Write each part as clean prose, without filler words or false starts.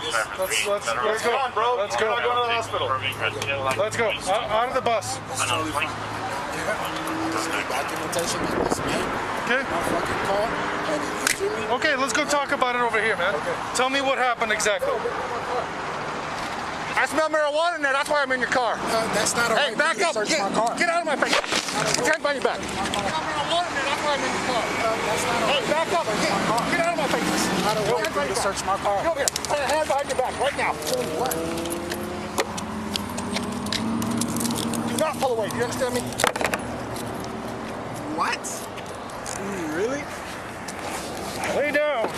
Let's go, bro. Let's go. We're not going to the hospital. Let's go. Onto the bus. Documentation on this man. Okay. My fucking car. Okay, let's go talk about it over here, man. Okay. Tell me what happened exactly. I smell marijuana in there. That's why I'm in your car. That's not a Hey, back up. Get out of my face. Turn by your back. I smell marijuana in there. That's why I'm in your car. Hey, back up. Get out of my face. It's not a way for you to search my car. Go over here. Put your hand behind your back right now. What? Do not pull away. Do you understand me? What? Really? Lay down.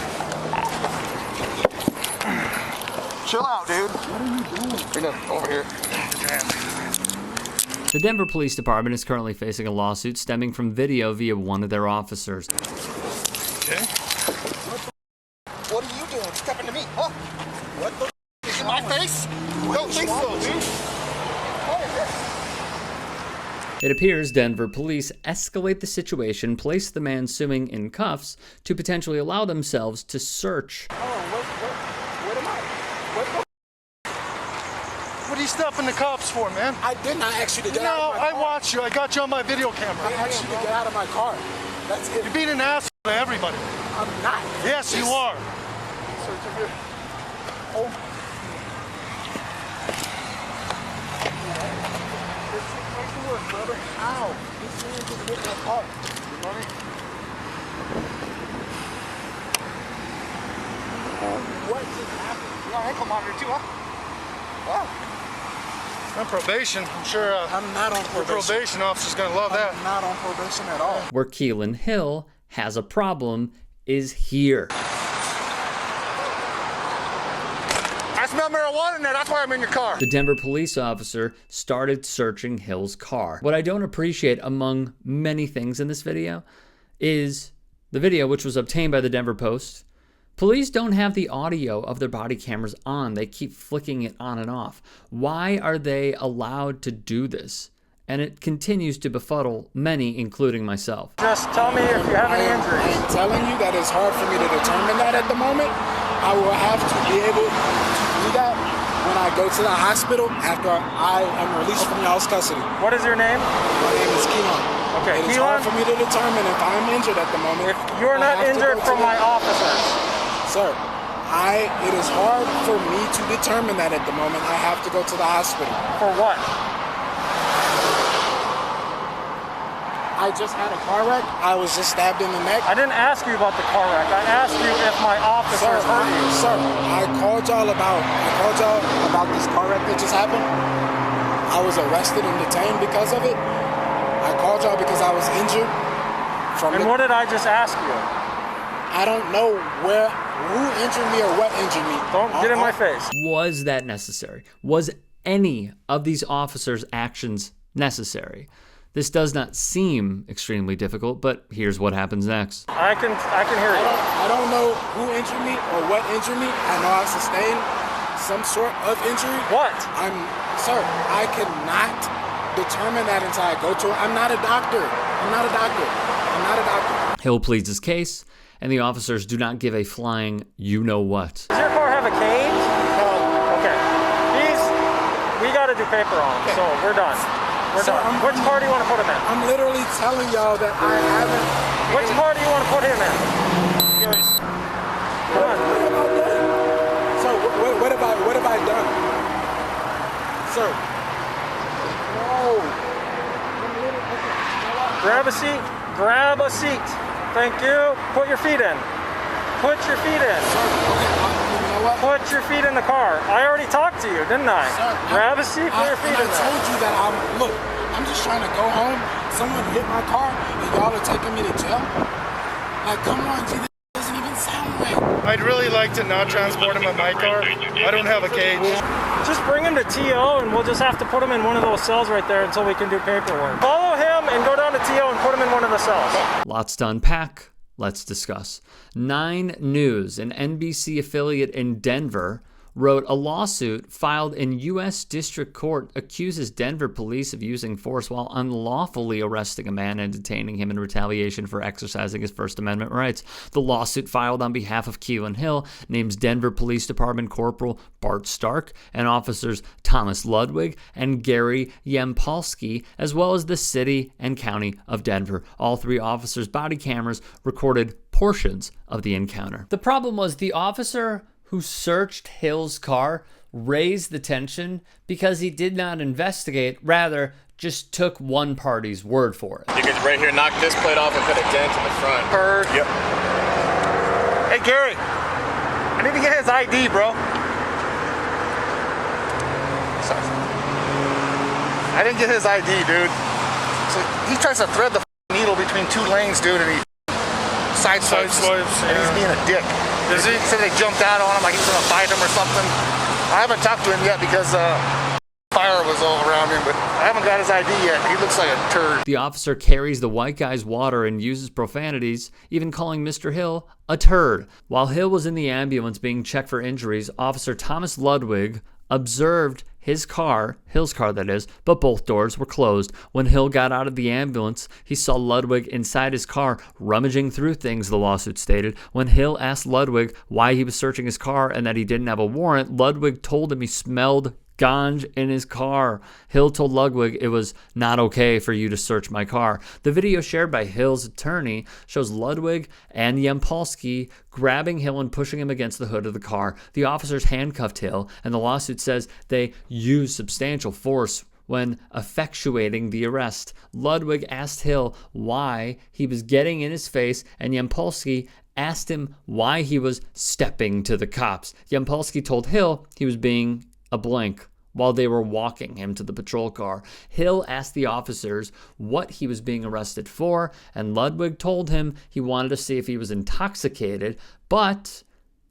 Chill out, dude. What are you doing? Over here. The Denver Police Department is currently facing a lawsuit stemming from video via one of their officers. Okay. What are you doing? Stepping to me, huh? What the is in my face? Don't think so, dude. What is this? It appears Denver police escalate the situation, place the man suing in cuffs to potentially allow themselves to search. What am I? What are you stopping the cops for, man? I did not ask you to get No, out of my car. I watched you. I got you on my video camera. I asked you to get out of my car. That's it. You're being an asshole to everybody. I'm not. Yes, you are. Search over here. Oh. This is paperwork, brother. Ow. This man just hit my car. You money? What just happened? You got an ankle monitor too, huh? Wow. On probation. I'm sure I'm not on your probation. probation officer's going to love that. I'm not on probation at all. Where Keelan Hill has a problem is here. I smell marijuana in there. That's why I'm in your car. The Denver police officer started searching Hill's car. What I don't appreciate, among many things in this video, is the video, which was obtained by the Denver Post. Police don't have the audio of their body cameras on. They keep flicking it on and off. Why are they allowed to do this? And it continues to befuddle many, including myself. Just tell me if you have any injuries. I am telling you that it's hard for me to determine that at the moment. I will have to be able to do that when I go to the hospital after I am released from y'all's custody. What is your name? My name is Keelan. Okay, It is Keelan? hard for me to determine if I am injured at the moment. If you're I not have to injured go to from the- my officers. Sir, it is hard for me to determine that at the moment. I have to go to the hospital. For what? I just had a car wreck. I was just stabbed in the neck. I didn't ask you about the car wreck. I asked you if my officers hurt you. Sir, I called y'all about this car wreck that just happened. I was arrested and detained because of it. I called y'all because I was injured. And what did I just ask you? I don't know who injured me or what injured me. Don't get in my face. Was that necessary? Was any of these officers' actions necessary? This does not seem extremely difficult, but here's what happens next. I can hear you. I don't know who injured me or what injured me. I know I sustained some sort of injury. What? Sir, I cannot determine that until I go to it. I'm not a doctor. Hill pleads his case, and the officers do not give a flying you-know-what. Does your car have a cage? Okay. We got to do paper on him, so we're done. We're done. Which car do you want to put him in? I'm literally telling y'all that I haven't. Which car do you want to put him in? Come on. What have I done? Sir, what have I done? Sir. No. Grab a seat. Grab a seat. Thank you. Put your feet in. Put your feet in. Sir, okay, you know what? Put your feet in the car. I already talked to you, didn't I? Sir, Grab a seat, put your feet in I there. told you that I'm just trying to go home. Someone hit my car and y'all are taking me to jail? Like, come on, G, this doesn't even sound right. I'd really like to not transport him in my car. I don't have a cage. Just bring him to TO and we'll just have to put him in one of those cells right there until we can do paperwork. Follow him and go down to TO and put him in one of the cells. Lots to unpack. Let's discuss. 9 News, an NBC affiliate in Denver, wrote, a lawsuit filed in U.S. District Court accuses Denver police of using force while unlawfully arresting a man and detaining him in retaliation for exercising his First Amendment rights. The lawsuit filed on behalf of Keelan Hill names Denver Police Department Corporal Bart Stark and officers Thomas Ludwig and Gary Yampolsky, as well as the city and county of Denver. All three officers' body cameras recorded portions of the encounter. The problem was the officer who searched Hill's car raised the tension because he did not investigate, rather just took one party's word for it. You can right here knock this plate off and put a dent in the front. Yep. Hey, Gary, I need to get his ID, bro. Sorry. I didn't get his ID, dude. So he tries to thread the needle between two lanes, dude, and he sideswipes, and he's being a dick. Is he? So they jumped out on him like he was gonna fight him or something. I haven't talked to him yet because fire was all around him, but I haven't got his ID yet. He looks like a turd. The officer carries the white guy's water and uses profanities, even calling Mr. Hill a turd. While Hill was in the ambulance being checked for injuries, Officer Thomas Ludwig observed his car, Hill's car that is, but both doors were closed. When Hill got out of the ambulance, he saw Ludwig inside his car rummaging through things, the lawsuit stated. When Hill asked Ludwig why he was searching his car and that he didn't have a warrant, Ludwig told him he smelled ganj in his car. Hill told Ludwig it was not okay for you to search my car. The video shared by Hill's attorney shows Ludwig and Yampolsky grabbing Hill and pushing him against the hood of the car. The officers handcuffed Hill, and the lawsuit says they used substantial force when effectuating the arrest. Ludwig asked Hill why he was getting in his face, and Yampolsky asked him why he was stepping to the cops. Yampolsky told Hill he was being a blank while they were walking him to the patrol car. Hill asked the officers what he was being arrested for, and Ludwig told him he wanted to see if he was intoxicated, but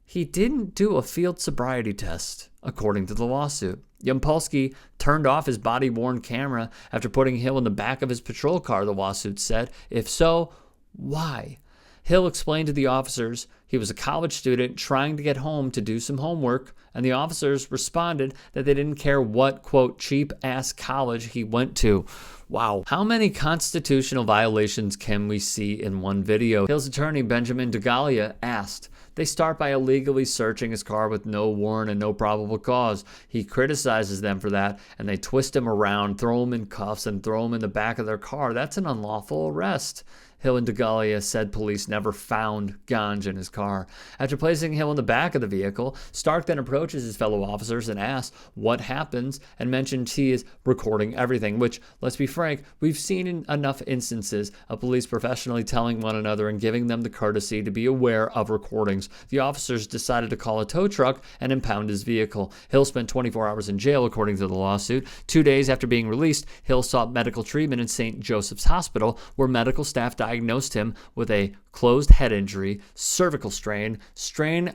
he didn't do a field sobriety test, according to the lawsuit. Yampolsky turned off his body-worn camera after putting Hill in the back of his patrol car, the lawsuit said. If so, why? Hill explained to the officers he was a college student trying to get home to do some homework, and the officers responded that they didn't care what, quote, cheap-ass college he went to. Wow. How many constitutional violations can we see in one video? Hill's attorney, Benjamin DeGalia, asked. They start by illegally searching his car with no warrant and no probable cause. He criticizes them for that, and they twist him around, throw him in cuffs, and throw him in the back of their car. That's an unlawful arrest. Hill and DeGalia said police never found ganj in his car. After placing Hill in the back of the vehicle, Stark then approaches his fellow officers and asks what happens and mentions he is recording everything, which, let's be frank, we've seen in enough instances of police professionally telling one another and giving them the courtesy to be aware of recordings. The officers decided to call a tow truck and impound his vehicle. Hill spent 24 hours in jail, according to the lawsuit. 2 days after being released, Hill sought medical treatment in St. Joseph's Hospital, where medical staff diagnosed him with a closed head injury, cervical strain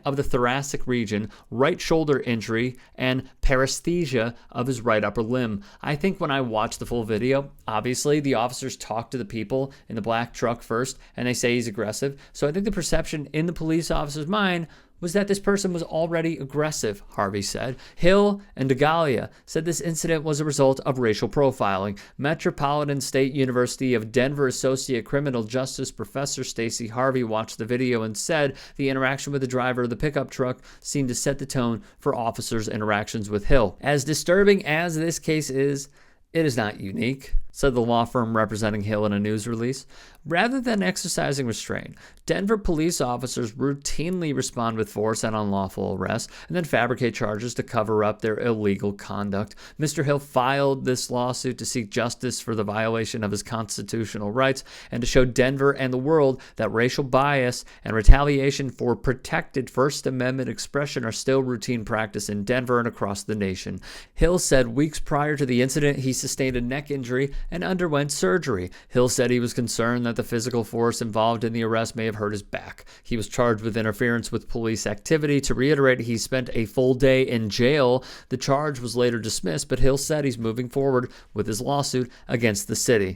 of the thoracic region, right shoulder injury, and paresthesia of his right upper limb. I think when I watched the full video, obviously the officers talk to the people in the black truck first, and they say he's aggressive. So I think the perception in the police officer's mind was that this person was already aggressive, Harvey said. Hill and DeGalia said this incident was a result of racial profiling. Metropolitan State University of Denver Associate Criminal Justice Professor Stacey Harvey watched the video and said the interaction with the driver of the pickup truck seemed to set the tone for officers' interactions with Hill. As disturbing as this case is, it is not unique, said the law firm representing Hill in a news release. Rather than exercising restraint, Denver police officers routinely respond with force and unlawful arrests and then fabricate charges to cover up their illegal conduct. Mr. Hill filed this lawsuit to seek justice for the violation of his constitutional rights and to show Denver and the world that racial bias and retaliation for protected First Amendment expression are still routine practice in Denver and across the nation. Hill said weeks prior to the incident, he sustained a neck injury and underwent surgery. Hill said he was concerned that the physical force involved in the arrest may have hurt his back. He was charged with interference with police activity. To reiterate, he spent a full day in jail. The charge was later dismissed, but Hill said he's moving forward with his lawsuit against the city.